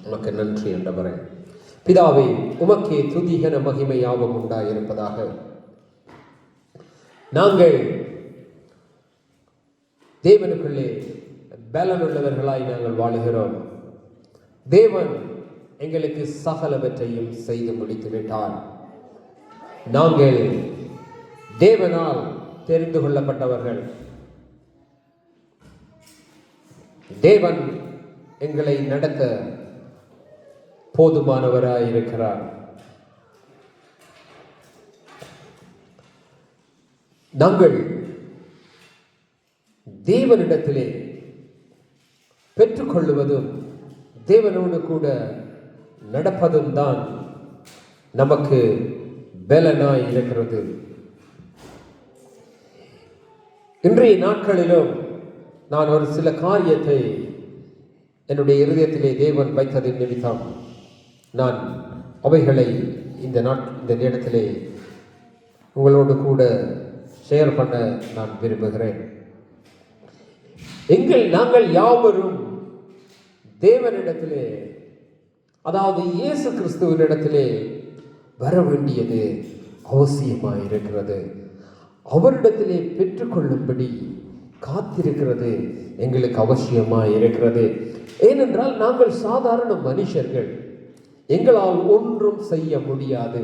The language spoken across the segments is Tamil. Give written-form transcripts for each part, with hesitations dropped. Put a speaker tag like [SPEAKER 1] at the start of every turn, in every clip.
[SPEAKER 1] உமக்கு நன்றி ஆண்டவரே. பிதாவே, உமக்கே துதிகன மகிமை யாவும் உண்டாயிருப்பதாக. நாங்கள் தேவனுக்குள்ளே பலனுள்ளவர்களாய் நாங்கள் வாழுகிறோம். தேவன் எங்களுக்கு சகலவற்றையும் செய்து முடித்து விட்டார். நாங்கள் தேவனால் தெரிந்து கொள்ளப்பட்டவர்கள். தேவன் எங்களை நடத்த போதுமானவராயிருக்கிறார். நாங்கள் தேவனிடத்திலே பெற்றுக்கொள்ளுவதும் தேவனோடு கூட நடப்பதும் தான் நமக்கு பலனாய் இருக்கிறது. இன்றைய நாட்களிலும் நான் ஒரு சில காரியத்தை என்னுடைய இருதயத்திலே தேவன் வைத்ததின் நிமித்தம் நான் அவைகளை இந்த நேரத்திலே உங்களோடு கூட ஷேர் பண்ண நான் விரும்புகிறேன். நாங்கள் யாவரும் தேவனிடத்திலே, அதாவது இயேசு கிறிஸ்துவினிடத்திலே வர வேண்டியது அவசியமாயிருக்கிறது. அவரிடத்திலே பெற்றுக்கொள்ளும்படி காத்திருக்கிறது எங்களுக்கு அவசியமாயிருக்கிறது. ஏனென்றால் நாங்கள் சாதாரண மனுஷர்கள், எங்களால் ஒன்றும் செய்ய முடியாது.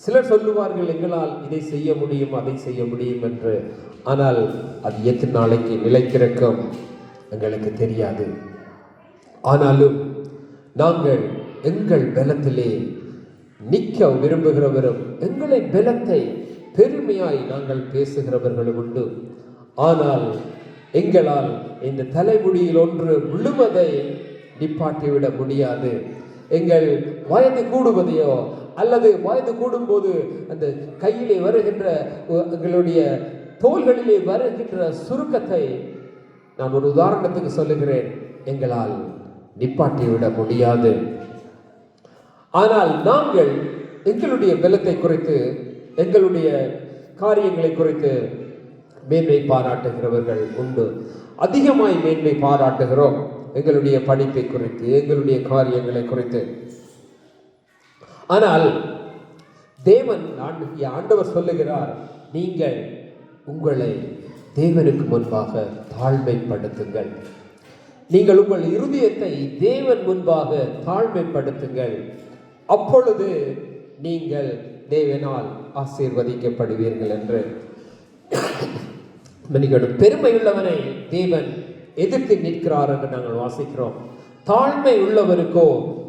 [SPEAKER 1] சிலர் சொல்லுவார்கள், எங்களால் இதை செய்ய முடியும், அதை செய்ய முடியும் என்று. ஆனால் அது எத்தனை நாளைக்கு நிலைத்திருக்கும் எங்களுக்கு தெரியாது. ஆனாலும் நாங்கள் எங்கள் பலத்திலே நிற்க விரும்புகிறவரும், எங்களை பலத்தை பெருமையாய் நாங்கள் பேசுகிறவர்களும் உண்டு. ஆனால் எங்களால் இந்த தலைமுடியில் ஒன்று விழுவதை நிப்பாட்டிவிட முடியாது. எங்கள் வயது கூடுவதையோ அல்லது வயது கூடும்போது அந்த கையிலே வருகின்ற எங்களுடைய தோள்களிலே வருகின்ற சுருக்கத்தை நான் ஒரு உதாரணத்துக்கு சொல்லுகிறேன், எங்களால் நிப்பாட்டிவிட முடியாது. ஆனால் நாங்கள் எங்களுடைய பலத்தை குறித்து, எங்களுடைய காரியங்களை குறித்து மேன்மை பாராட்டுகிறவர்கள் உண்டு. அதிகமாய் மேன்மை பாராட்டுகிறோம் எங்களுடைய படிப்பை குறித்து, எங்களுடைய காரியங்களை குறித்து. ஆனால் தேவன், ஆண்டவர் சொல்லுகிறார், நீங்கள் உங்களை தேவனுக்கு முன்பாக தாழ்மைப்படுத்துங்கள். நீங்கள் உங்கள் இருதயத்தை தேவன் முன்பாக தாழ்மைப்படுத்துங்கள். அப்பொழுது நீங்கள் தேவனால் ஆசீர்வதிக்கப்படுவீர்கள் என்று. பெருமை உள்ளவனை தேவன் எதிர்த்து நிற்கிறார் என்று நாங்கள் வாசிக்கிறோம். தாழ்மை உள்ளவருக்கோ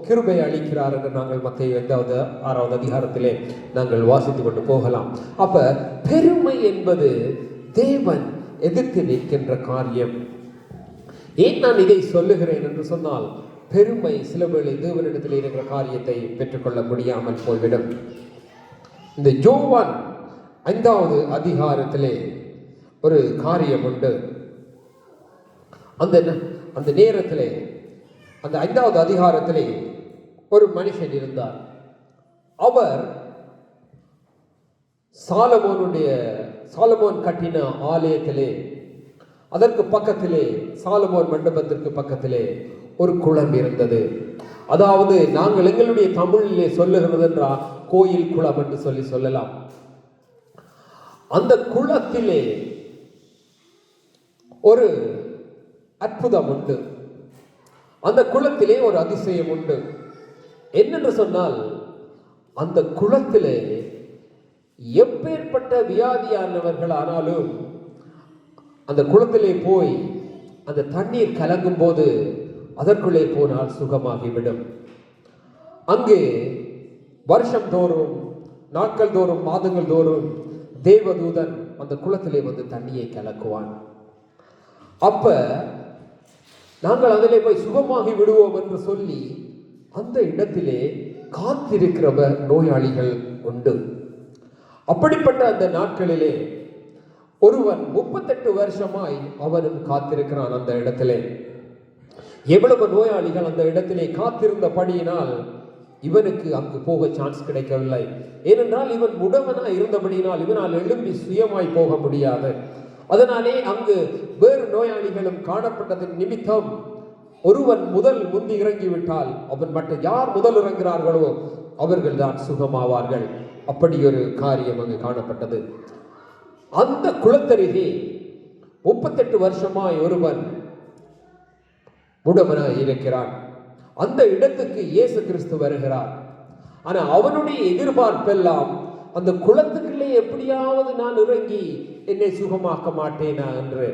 [SPEAKER 1] கிருபை அளிக்கிறார் என்று நாங்கள் மத்தேயு 6வது அதிகாரத்திலே நாங்கள் வாசித்துக் கொண்டு போகலாம். அப்ப பெருமை என்பது தேவன் எதிர்த்து நிற்கின்ற காரியம். ஏன் நான் இதை சொல்லுகிறேன் என்று சொன்னால், பெருமை சில வேளை தேவனிடத்தில் இருக்கிற காரியத்தை பெற்றுக்கொள்ள முடியாமல் போய்விடும். இந்த யோவான் 5வது அதிகாரத்திலே ஒரு காரியம் உண்டு. அந்த நேரத்திலே, அந்த 5வது அதிகாரத்திலே ஒரு மனுஷன் இருந்தார். அவர் சாலமோன் கட்டின ஆலயத்திலே, அதற்கு பக்கத்திலே, சாலமோன் மண்டபத்திற்கு பக்கத்திலே ஒரு குளம் இருந்தது. அதாவது நாங்கள் எங்களுடைய தமிழிலே சொல்லுகிறது என்றால் கோயில் குளம் என்று சொல்லலாம். அந்த குளத்திலே ஒரு அற்புதம் உண்டு. அந்த குளத்திலே ஒரு அதிசயம் உண்டு. என்னென்று சொன்னால், அந்த குளத்திலே எப்பேற்பட்ட வியாதியானவர்கள் ஆனாலும் அந்த குளத்திலே போய் அந்த தண்ணீர் கலங்கும் போது அதற்குள்ளே போனால் சுகமாகிவிடும். அங்கே வருஷம் தோறும், நாட்கள் தோறும், மாதங்கள் தோறும் தேவதூதன் அந்த குளத்திலே வந்து தண்ணியை கலக்குவான். அப்ப நாங்கள் அதிலே போய் சுகமாகி விடுவோம் என்று சொல்லி அந்த இடத்திலே காத்திருக்கிற நோயாளிகள் உண்டு. அப்படிப்பட்ட அந்த நாட்களிலே ஒருவன் 38 வருஷமாய் அவனும் காத்திருக்கிறான் அந்த இடத்திலே. எவ்வளவு நோயாளிகள் அந்த இடத்திலே காத்திருந்தபடியினால் இவனுக்கு அங்கு போக சான்ஸ் கிடைக்கவில்லை. ஏனென்றால் இவன் முடவனா இருந்தபடியினால் இவனால் எழும்பி சுயமாய் போக முடியாது. அதனாலே அங்கு வேறு நோயாளிகளும் காணப்பட்டதன் நிமித்தம் ஒருவன் முந்தி இறங்கிவிட்டால் அவன் மற்ற யார் முதல் இறங்குகிறார்களோ அவர்கள் தான் சுகமாவார்கள். அப்படி ஒரு காரியம் அங்கு காணப்பட்டது. அந்த குளத்தருகே 38 வருஷமாய் ஒருவன் முடவனாய் இருக்கிறான். அந்த இடத்துக்கு இயேசு கிறிஸ்து வருகிறார். ஆனா அவனுடைய எதிர்பார்ப்பெல்லாம் அந்த குளத்துக்குள்ளே எப்படியாவது நான் இறங்கி என்னை சுகமாக்க மாட்டேனா என்று.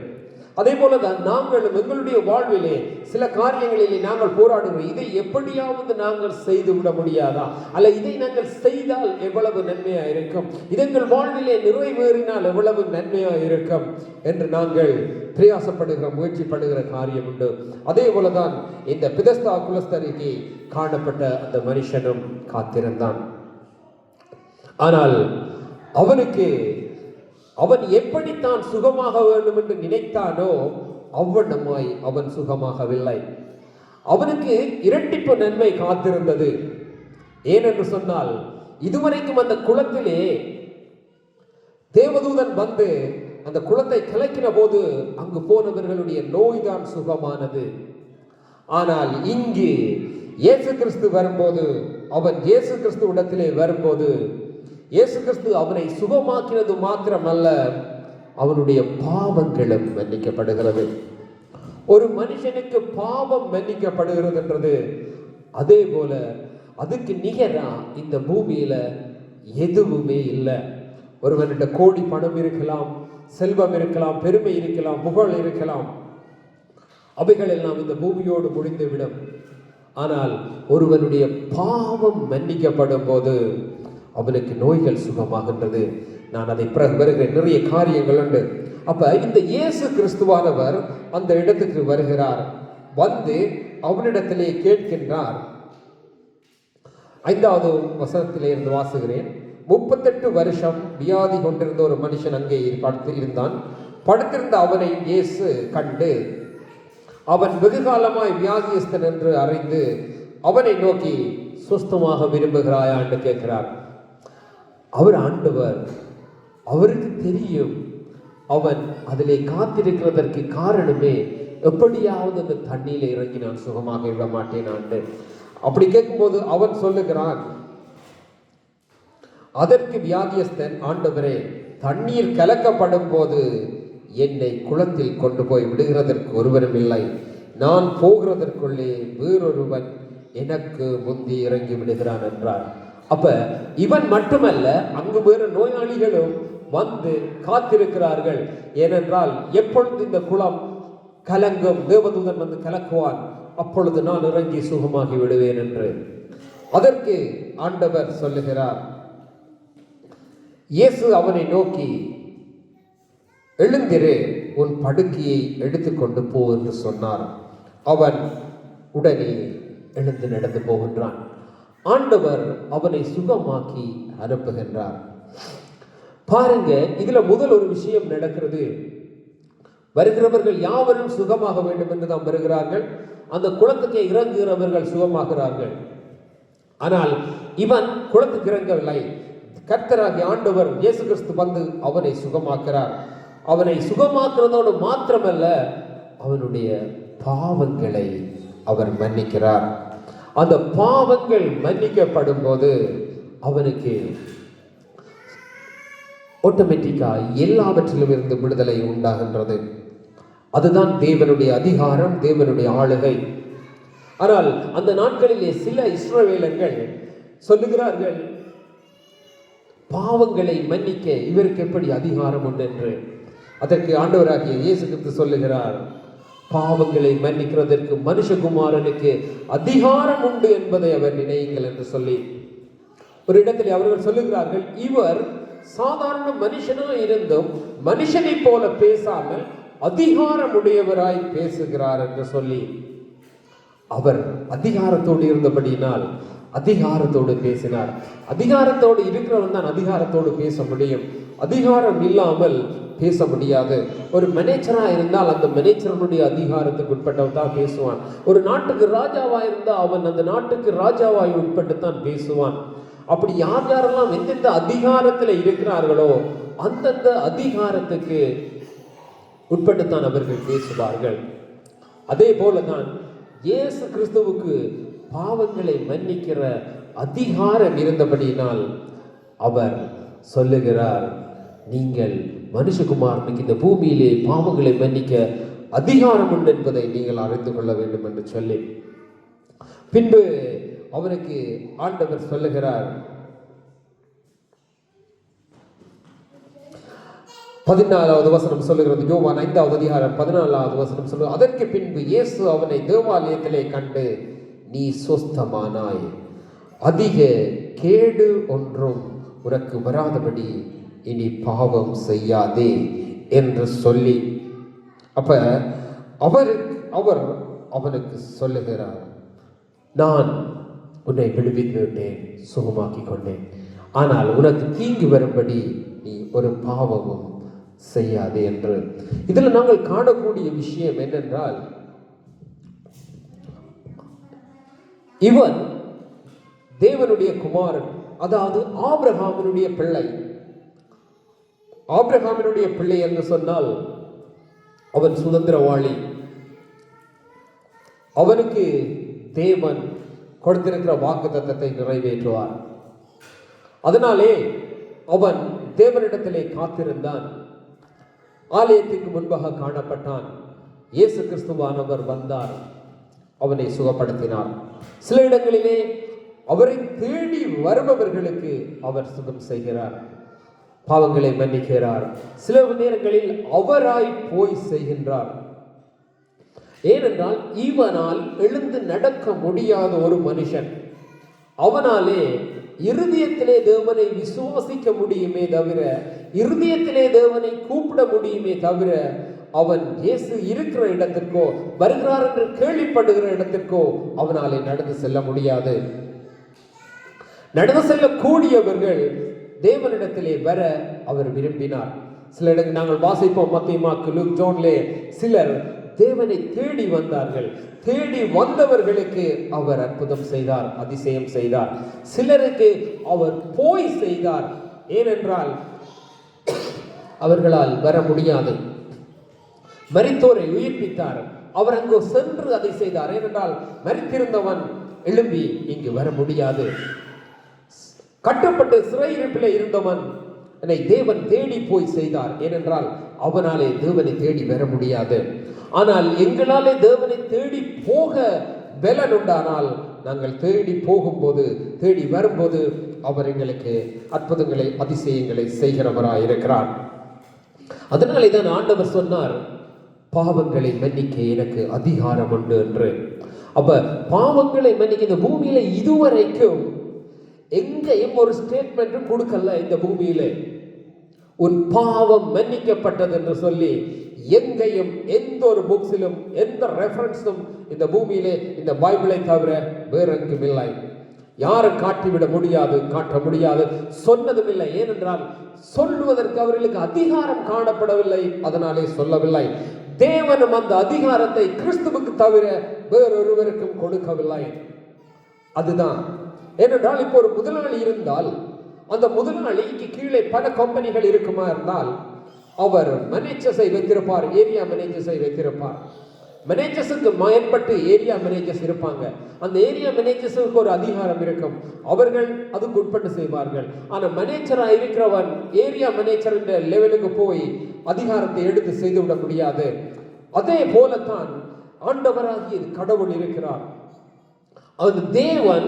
[SPEAKER 1] அதே போலதான் நாங்களும் எங்களுடைய வாழ்விலே சில காரியங்களிலே நாங்கள் போராடுகிறோம். இதை எப்படியாவது நாங்கள் செய்து விட முடியாதா, அல்ல இதை நாங்கள் செய்தால் எவ்வளவு நன்மையா இருக்கும், இதங்கள் வாழ்விலே நிறைவேறினால் எவ்வளவு நன்மையா இருக்கும் என்று நாங்கள் பிரயாசப்படுகிற முயற்சிப்படுகிற காரியம் உண்டு. அதே போலதான் இந்த பெதஸ்தா குளத்தருகே காணப்பட்ட அந்த மனுஷனும் காத்திருந்தான். ஆனால் அவன் எப்படித்தான் சுகமாக வேண்டும் என்று நினைத்தானோ அவ்வண்ணமாய் அவன் சுகமாகவில்லை. அவனுக்கு இரட்டிப்பு நன்மை காத்திருந்தது. ஏனென்று சொன்னால், இதுவரைக்கும் அந்த குளத்திலே தேவதூதன் வந்து அந்த குளத்தை கலக்கின போது அங்கு போனவர்களுடைய நோய்தான் சுகமானது. ஆனால் இங்கு இயேசு கிறிஸ்து வரும்போது, அவன் இயேசு கிறிஸ்து இடத்திலே வரும்போது, இயேசு கிறிஸ்து அவனை சுகமாக்கினது மாத்திரமல்ல, அவனுடைய பாவங்களும் மன்னிக்கப்படுகிறது. ஒரு மனுஷனுக்கு பாவம் மன்னிக்கப்படுகிறது என்றது அதே போல அதுக்கு நிகரா இந்த பூமியில எதுவுமே இல்லை. ஒருவனிட கோடி பணம் இருக்கலாம், செல்வம் இருக்கலாம், பெருமை இருக்கலாம், புகழ் இருக்கலாம், அவைகள் எல்லாம் இந்த பூமியோடு முடிந்துவிடும். ஆனால் ஒருவனுடைய பாவம் மன்னிக்கப்படும் போது அவனுக்கு நோய்கள் சுகமாகின்றது. நான் அதை வருகிற நிறைய காரியங்கள் உண்டு. அப்ப இந்த இயேசு கிறிஸ்துவானவர் அந்த இடத்துக்கு வருகிறார். வந்து அவனிடத்திலே கேட்கின்றார். 5வது வசனத்திலே இருந்து வாசுகிறேன். 38 வருஷம் வியாதி கொண்டிருந்த ஒரு மனுஷன் அங்கே இருந்தான். படுத்திருந்த அவனை இயேசு கண்டு, அவன் வெகு காலமாய் வியாதியஸ்தன் என்று அறிந்து அவனை நோக்கி, சுஸ்தமாக விரும்புகிறாயா என்று கேட்கிறார். அவர் ஆண்டவர், அவருக்கு தெரியும் அவன் அதிலே காத்திருக்கிறதற்கு காரணமே எப்படியாவது அந்த தண்ணியில இறங்கி நான் சுகமாக விட மாட்டேன் ஆண்டு. அப்படி கேட்கும்போது அவன் சொல்லுகிறான், அதற்கு வியாதியஸ்தன், ஆண்டவரே, தண்ணீர் கலக்கப்படும் போது என்னை குளத்தில் கொண்டு போய் விடுகிறதற்கு ஒருவரும் இல்லை. நான் போகிறதற்குள்ளே வேறொருவன் எனக்கு முந்தி இறங்கி விடுகிறான் என்றார். அப்ப இவன் மட்டுமல்ல, அங்கு வேறு நோயாளிகளும் வந்து காத்திருக்கிறார்கள். ஏனென்றால் எப்பொழுது இந்த குளம் கலங்கும், தேவதூதன் வந்து கலக்குவான், அப்பொழுது நான் இறங்கி சுகமாகி விடுவேன் என்று. அதற்கு ஆண்டவர் சொல்லுகிறார், இயேசு அவனை நோக்கி, எழுந்திரு, உன் படுக்கையை எடுத்துக்கொண்டு போ என்று சொன்னார். அவன் உடனே எழுந்து நடந்து போகின்றான். ஆண்டவர் அவனை சுகமாக்கி அனுப்புகின்றார். பாருங்க, இதுல முதல் ஒரு விஷயம் நடக்கிறது. வருகிறவர்கள் யாவரும் சுகமாக வேண்டும் என்று தான் வருகிறார்கள். அந்த குளத்துக்கு இறங்குகிறவர்கள் சுகமாகிறார்கள். ஆனால் இவன் குளத்துக்கு இறங்கவில்லை. கர்த்தராகிய ஆண்டவர் இயேசு கிறிஸ்து வந்து அவனை சுகமாக்குறார். அவனை சுகமாக்குறதோடு மாத்திரமல்ல, அவனுடைய பாவங்களை அவர் மன்னிக்கிறார். அந்த பாவங்கள் மன்னிக்கப்படும் போது அவனுக்கு ஆட்டோமேட்டிக்கா எல்லாவற்றிலும் இருந்து விடுதலை உண்டாகின்றது. அதுதான் தேவனுடைய அதிகாரம், தேவனுடைய ஆளுகை. ஆனால் அந்த நாட்களிலே சில இஸ்ரவேலர்கள் சொல்லுகிறார்கள், பாவங்களை மன்னிக்க இவருக்கு எப்படி அதிகாரம் உண்டு என்று. அதற்கு ஆண்டவராகிய இயேசு கிறிஸ்து சொல்லுகிறார், பாவங்களை மன்னிக்கிறதற்கு மனுஷகுமாரனுக்கு அதிகாரம் உண்டு என்பதை அவர் நினையுங்கள் என்று சொல்லி ஒரு இடத்தில் அவர்கள் சொல்லுகிறார்கள், இவர் சாதாரண மனுஷனாய் இருந்தும் மனுஷனை போல பேசாமல் அதிகாரம் உடையவராய் பேசுகிறார் என்று சொல்லி, அவர் அதிகாரத்தோடு இருந்தபடியினால் அதிகாரத்தோடு பேசினார். அதிகாரத்தோடு இருக்கிறவன் தான் அதிகாரத்தோடு பேச முடியும். அதிகாரம் இல்லாமல் பேச முடியாது. ஒரு மேனேஜரா இருந்தால் அந்த மேனேஜருடைய அதிகாரத்துக்கு உட்பட்டவன் தான் பேசுவான். ஒரு நாட்டுக்கு ராஜாவா இருந்தால் அவன் அந்த நாட்டுக்கு ராஜாவாய் உட்பட்டு தான் பேசுவான். அப்படி யார் யாரெல்லாம் எந்தெந்த அதிகாரத்தில் இருக்கிறார்களோ அந்தந்த அதிகாரத்துக்கு உட்பட்டுத்தான் அவர்கள் பேசுவார்கள். அதே போலதான் இயேசு கிறிஸ்துவுக்கு பாவங்களை மன்னிக்கிற அதிகாரம் இருந்தபடியினால் அவர் சொல்லுகிறார், நீங்கள் மனுஷகுமாரனுக்கு இந்த பூமியிலே பாவங்களை மன்னிக்க அதிகாரம் உண்டு என்பதை நீங்கள் அறிந்து கொள்ள வேண்டும் என்று சொல்லி, பின்பு அவனுக்கு ஆண்டவர் சொல்லுகிறார், 14வது வசனம் சொல்லுகிறது, யோவான் 5வது அதிகாரம் 14வது வசனம் சொல்லுகிறது, அதற்கு பின்பு இயேசு அவனை தேவாலயத்திலே கண்டு, நீ சொஸ்தமானாய், அதிக கேடு ஒன்றும் உனக்கு வராதபடி இனி பாவம் செய்யாதே என்று சொல்லி, அப்ப அவர் அவனுக்கு சொல்லுகிறார், நான் உன்னை விடுவித்து விட்டேன், சுகமாக்கி கொண்டேன், ஆனால் உனக்கு தீங்கு வரும்படி நீ ஒரு பாவமும் செய்யாதே என்று. இதில் நாங்கள் காணக்கூடிய விஷயம் என்னென்றால், இவன் தேவனுடைய குமாரன், அதாவது ஆபிரகாமினுடைய பிள்ளை. ஆபிரகாமினுடைய பிள்ளை என்று சொன்னால் அவன் சுதந்திரவாளி. அவனுக்கு தேவன் கொடுத்திருக்கிற வாக்குத்தத்தத்தை நிறைவேற்றுவார். அதனாலே அவன் தேவனிடத்திலே காத்திருந்தான். ஆலயத்திற்கு முன்பாக காணப்பட்டான். இயேசு கிறிஸ்துவானவர் வந்தார், அவனை சுகப்படுத்தினார். சில இடங்களிலே அவரை தேடி வருபவர்களுக்கு அவர் சுகம் செய்கிறார், பாவங்களை மன்னிக்கிறார். சில நேரங்களில் அவராய் போய் செய்கின்றார். ஏனென்றால் இவனால் எழுந்து நடக்க முடியாத ஒரு மனுஷன், அவனாலே இருதயத்திலே தேவனை விசுவாசிக்க முடியுமே தவிர, இருதயத்திலே தேவனை கூப்பிட முடியுமே தவிர, அவன் இயேசு இருக்கிற இடத்திற்கோ வருகிறார் என்று கேள்விப்படுகிற இடத்திற்கோ அவனாலே நடந்து செல்ல முடியாது. நடந்து செல்லக்கூடியவர்கள் தேவனிடத்திலே வர அவர் விரும்பினார். சில இடங்கள் நாங்கள் வாசிப்போம், மத்தேயு, மார்க்கு, லூக், ஜான்லே சிலர் தேவனை தேடி வந்தார்கள். தேடி வந்தவர்களுக்கு அவர் அற்புதம் செய்தார், அதிசயம் செய்தார். சிலருக்கு அவர் போய் செய்தார், ஏனென்றால் அவர்களால் வர முடியாது. மரித்தோரை உயிர்ப்பித்தார், அவர் அங்கு சென்று அதை செய்தார். ஏனென்றால் மரித்திருந்தவன் எழும்பி இங்கு வர முடியாது. கட்டப்பட்டு சிறையிருப்பிலே இருந்தவன் தேவன் தேடி போய் செய்தார், ஏனென்றால் அவனாலே தேவனை தேடி வர முடியாது. ஆனால் எங்களாலே தேவனை தேடி போக பலன் உண்டானால், நாங்கள் தேடி போகும்போது, தேடி வரும்போது அவர் எங்களுக்கு அற்புதங்களை அதிசயங்களை செய்கிறவராய் இருக்கிறார். அதனாலே தான் ஆண்டவர் சொன்னார், பாவங்களை மன்னிக்க எனக்கு அதிகாரம் உண்டு என்று. அப்ப பாவங்களை மன்னிக்க இந்த பூமியில இதுவரைக்கும் எங்கேயும் ஒரு ஸ்டேட்மெண்ட்டும் கொடுக்கல. இந்த பூமியில உன் பாவம் மன்னிக்கப்பட்டது என்று சொல்லி எங்கேயும் எந்த ஒரு புக்ஸிலும் எந்த ரெஃபரன்ஸும் இந்த பூமியிலே இந்த பைபிளை தவிர வேற எங்கும் இல்லை. யாரும் காட்டிவிட முடியாது, காட்ட முடியாது, சொன்னதும் இல்லை. ஏனென்றால் சொல்லுவதற்கு அவர்களுக்கு அதிகாரம் காணப்படவில்லை, அதனாலே சொல்லவில்லை. தேவனும் அந்த அதிகாரத்தை கிறிஸ்துவுக்கு தவிர வேறொருவருக்கும் கொடுக்கவில்லை. அதுதான். ஏனென்றால் இப்போ ஒரு முதலாளி இருந்தால், அந்த முதலாளிக்கு கீழே பல கம்பெனிகள் இருக்குமா இருந்தால், அவர் மேனேஜர்ஸை வைத்திருப்பார், ஏரியா மேனேஜர்ஸை வைத்திருப்பார். மேனேஜர்ஸுக்கு மேற்பட்டு ஏரியா மேனேஜர்ஸ் இருப்பாங்க. அந்த ஏரியா மேனேஜர்ஸுக்கு ஒரு அதிகாரம் இருக்கும், அவர்கள் அதுக்கு உட்பட்டு செய்வார்கள். ஆனால் மேனேஜராக இருக்கிறவன் ஏரியா மேனேஜர் லெவலுக்கு போய் அதிகாரத்தை எடுத்து செய்துவிட முடியாது. அதே போலத்தான் ஆண்டவராகிய கடவுள் இருக்கிறார். அது தேவன்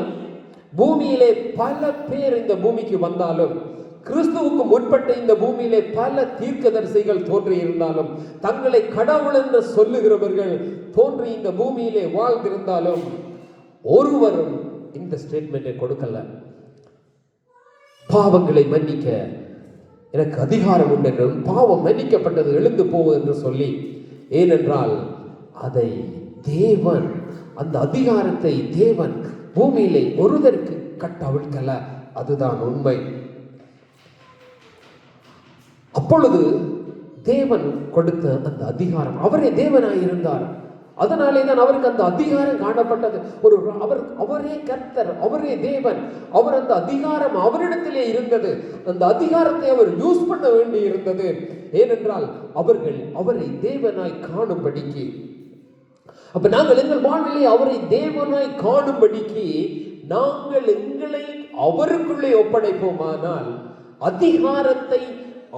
[SPEAKER 1] பூமியிலே பல பேர் இந்த பூமிக்கு வந்தாலும், கிறிஸ்துவுக்கு முற்பட்ட இந்த பூமியிலே பல தீர்க்கதரிசிகள் தோன்றி இருந்தாலும், தங்களை கடவுள் என்று சொல்லுகிறவர்கள் தோன்றி இந்த பூமியிலே வாழ்ந்திருந்தாலும், ஒருவரும் இந்த ஸ்டேட்மெண்டை கொடுக்கல. பாவங்களை மன்னிக்க எனக்கு அதிகாரம் உண்டு என்றும், பாவம் மன்னிக்கப்பட்டது எழுந்து போவது என்று சொல்லி. ஏனென்றால் அதை தேவன், அந்த அதிகாரத்தை தேவன் பூமியிலே ஒருவருக்கு கட்டவிழ்க்கல. அதுதான் உண்மை. அப்பொழுது தேவன் கொடுத்த அந்த அதிகாரம், அவரே தேவனாயிருந்தார், அதனாலே தான் அவருக்கு அந்த அதிகாரம் காணப்பட்டது. அவரே கர்த்தர், அவரே தேவன், அவர் அந்த அதிகாரம் அவரிடத்திலே இருந்தது. அந்த அதிகாரத்தை அவர் யூஸ் பண்ண வேண்டி இருந்தது. ஏனென்றால் அவர்கள் அவரை தேவனாய் காணும்படிக்கு. அப்ப நாங்கள் எங்கள் வாழ்விலே அவரை தேவனாய் காணும்படிக்கு நாங்கள் எங்களை அவருக்குள்ளே ஒப்படைப்போமானால், அதிகாரத்தை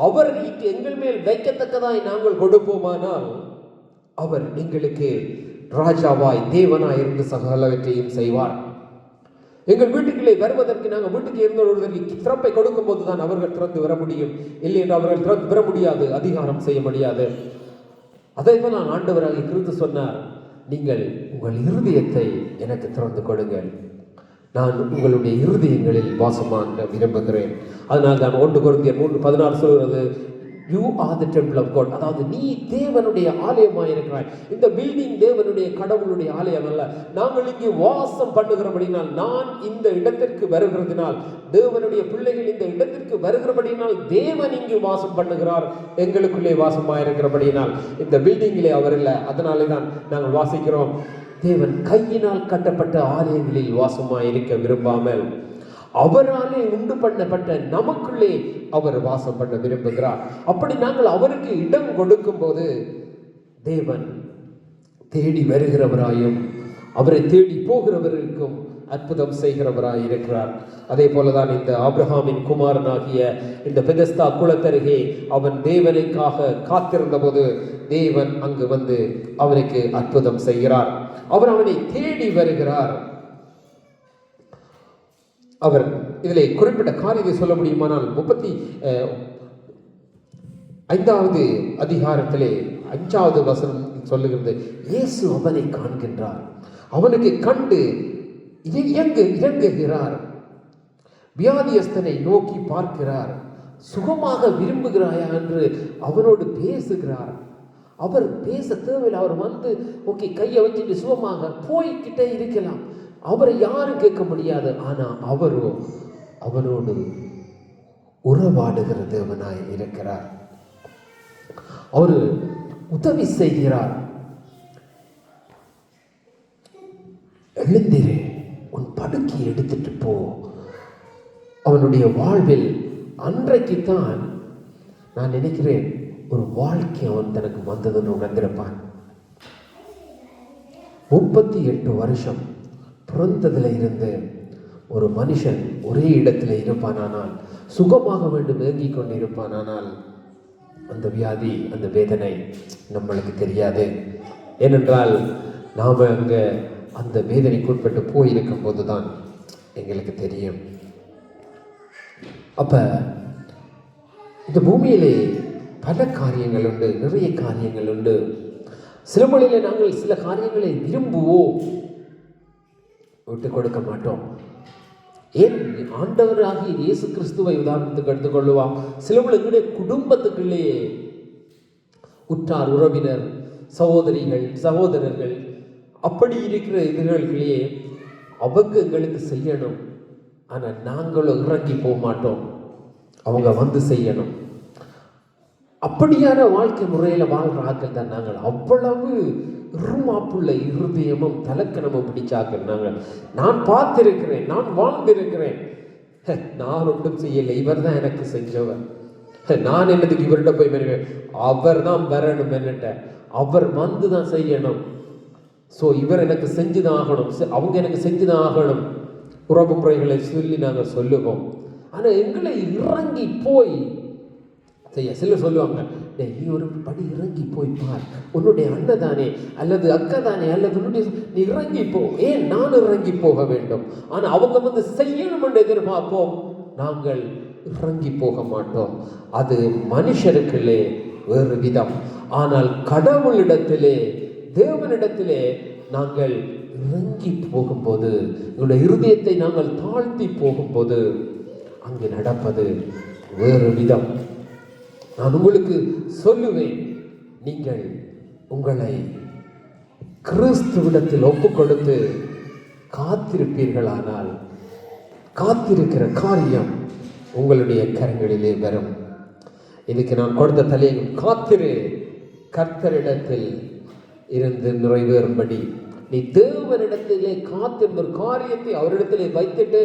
[SPEAKER 1] அவர் எங்கள் மேல் வைக்கத்தக்கதாய் நாங்கள் கொடுப்போமானால், அவர் எங்களுக்கு ராஜாவாய் தேவனாய் இருந்து சகலவற்றையும் செய்வார். எங்கள் வீட்டுக்குள்ளே வருவதற்கு, நாங்கள் வீட்டுக்கு இருந்தவர்களுக்கு திறப்பை கொடுக்கும் போதுதான் அவர்கள் திறந்து வர முடியும். இல்லை என்று அவர்கள் திறந்து வர முடியாது, அதிகாரம் செய்ய முடியாது. அதை தான் நான் ஆண்டவராகிய கிறிஸ்து சொன்னார், நீங்கள் உங்கள் இருதயத்தை எனக்கு திறந்து கொடுங்கள், நான் உங்களுடைய இருதயங்களில் வாசமாக விரும்புகிறேன். அதனால் தான் 1 கொரிந்தியர் 3:16 சொல்கிறது, you are the temple of God. அதாவது நீ தேவனுடைய ஆலயமாக இருக்கிறாய். இந்த பில்டிங் தேவனுடைய கடவுளுடைய ஆலயம் அல்ல. நாங்கள் இங்கே வாசம் பண்ணுகிறபடினால், நான் இந்த இடத்திற்கு வருகிறதுனால், தேவனுடைய பிள்ளைகள் இந்த இடத்திற்கு வருகிறபடினால், தேவன் இங்கு வாசம் பண்ணுகிறார், எங்களுக்குள்ளே வாசமாக இருக்கிறபடினால். இந்த பில்டிங்கிலே அவர் இல்லை, அதனாலே தான் நாங்கள் வாசிக்கிறோம். தேவன் கையினால் கட்டப்பட்ட ஆலயங்களில் வாசமாக இருக்க விரும்பாமல், அவராலே உண்டு பண்ணப்பட்ட நமக்குள்ளே அவர் வாசம் பண்ண விரும்புகிறார். அப்படி நாங்கள் அவருக்கு இடம் கொடுக்கும் போது தேவன் தேடி வருகிறவராயும் அவரை தேடி போகிறவருக்கும் அற்புதம் செய்கிறவராய் இருக்கிறார். அதே போலதான் இந்த ஆபிரகாமின் குமாரனாகிய இந்த பெதஸ்தா குளத்தருகே அவன் தேவனுக்காக காத்திருந்த போது தேவன் அங்கு வந்து அவனுக்கு அற்புதம் செய்கிறார். அவர் அவனை தேடி வருகிறார். அவர் இதிலே குறிப்பிட்ட காரியத்தை சொல்ல முடியுமானால் 35வது அதிகாரத்திலே 5வது வசனம் சொல்லுகிறது, இயேசு அவனை காண்கின்றார், அவனுக்கு கண்டு இறங்குகிறார், வியாதியஸ்தனை நோக்கி பார்க்கிறார், சுகமாக விரும்புகிறாயா என்று அவனோடு பேசுகிறார். அவர் பேச தேவையில்லை, அவர் வந்து ஓகே கையை வச்சுட்டு சுகமாக போய்கிட்டே இருக்கலாம், அவரை யாரும் கேட்க முடியாது. ஆனா அவரோ அவனோடு உறவாடுகிற தேவனாய் இருக்கிறார். அவரு உதவி செய்கிறார். எழுந்திரு, உன் படுக்கை எடுத்துட்டு போ. அவனுடைய வாழ்வில் அன்றைக்குத்தான் நான் நினைக்கிறேன் ஒரு வாழ்க்கை அவன் தனக்கு வந்ததுன்னு உணர்ந்திருப்பான். 38 வருஷம் பிறந்ததுல இருந்து ஒரு மனுஷன் ஒரே இடத்துல இருப்பானால், சுகமாக வேண்டும் ஏங்கி கொண்டு இருப்பானால், அந்த வியாதி அந்த வேதனை நம்மளுக்கு தெரியாது. ஏனென்றால் நாம் அங்கே அந்த வேதனைக்குட்பட்டு போயிருக்கும் போதுதான் எங்களுக்கு தெரியும். அப்ப இந்த பூமியிலே பல காரியங்கள் உண்டு, நிறைய காரியங்கள் உண்டு. சில மொழியில நாங்கள் சில காரியங்களை விரும்புவோம், விட்டு கொடுக்க மாட்டோம். ஏன் ஆண்டவராகிய இயேசு கிறிஸ்துவை உதாரணத்துக்கு எடுத்துக்கொள்ளுவான். சிலவர்கள் எங்களுடைய குடும்பத்துக்குள்ளேயே உற்றார் உறவினர் சகோதரிகள் சகோதரர்கள் அப்படி இருக்கிற இதுகளுக்குள்ளேயே அவங்க எங்களுக்கு செய்யணும், ஆனால் நாங்களும் இறங்கி போக மாட்டோம், அவங்க வந்து செய்யணும். அப்படியான வாழ்க்கை முறையில் வாழ்கிற ஆக்கள் தான் நாங்கள். அவ்வளவு இருமாப்புள்ள இருதயமும் தலக்கணமும் பிடிச்சாக்கள் நாங்கள். நான் பார்த்திருக்கிறேன், நான் வாழ்ந்திருக்கிறேன். நான் ஒன்றும் செய்யலை, இவர் தான் எனக்கு செஞ்சவர். நான் என்னதுக்கு இவர்கிட்ட போய் வருவேன், அவர் தான் வரணும் என்னட்ட, அவர் வந்து தான் செய்யணும். ஸோ இவர் எனக்கு செஞ்சுதான் ஆகணும், அவங்க எனக்கு செஞ்சுதான் ஆகணும். உறவு முறைகளை சொல்லி நாங்கள் சொல்லுவோம். ஆனால் எங்களை இறங்கி போய் செய்ய சிலர் சொல்லுவாங்க, நீ ஒரு படி இறங்கி போய் பார், உன்னுடைய அண்ணன் தானே அல்லது அக்கா தானே அல்லது உன்னுடைய நீ இறங்கி போ. ஏன் நான் இறங்கி போக வேண்டும்? ஆனால் அவங்க வந்து செய்யணும் என்று எதிர்பார்ப்போம், நாங்கள் இறங்கி போக மாட்டோம். அது மனுஷருக்குள்ளே வேறு விதம். ஆனால் கடவுளிடத்திலே தேவனிடத்திலே நாங்கள் இறங்கி போகும்போது, எங்களுடைய இருதயத்தை நாங்கள் தாழ்த்தி போகும்போது அங்கு நடப்பது வேறு விதம். நான் உங்களுக்கு சொல்லுவேன், நீங்கள் உங்களை கிறிஸ்துவிடத்தில் ஒப்பு கொடுத்து காத்திருப்பீர்களானால் காத்திருக்கிற காரியம் உங்களுடைய கரங்களிலே வரும். இதுக்கு நான் கொடுத்த தலையங்கம், காத்திரு, கர்த்தரிடத்தில் இருந்து நிறைவேறும்படி. நீ தேவனிடத்திலே காத்திருந்த ஒரு காரியத்தை அவரிடத்திலே வைத்துட்டு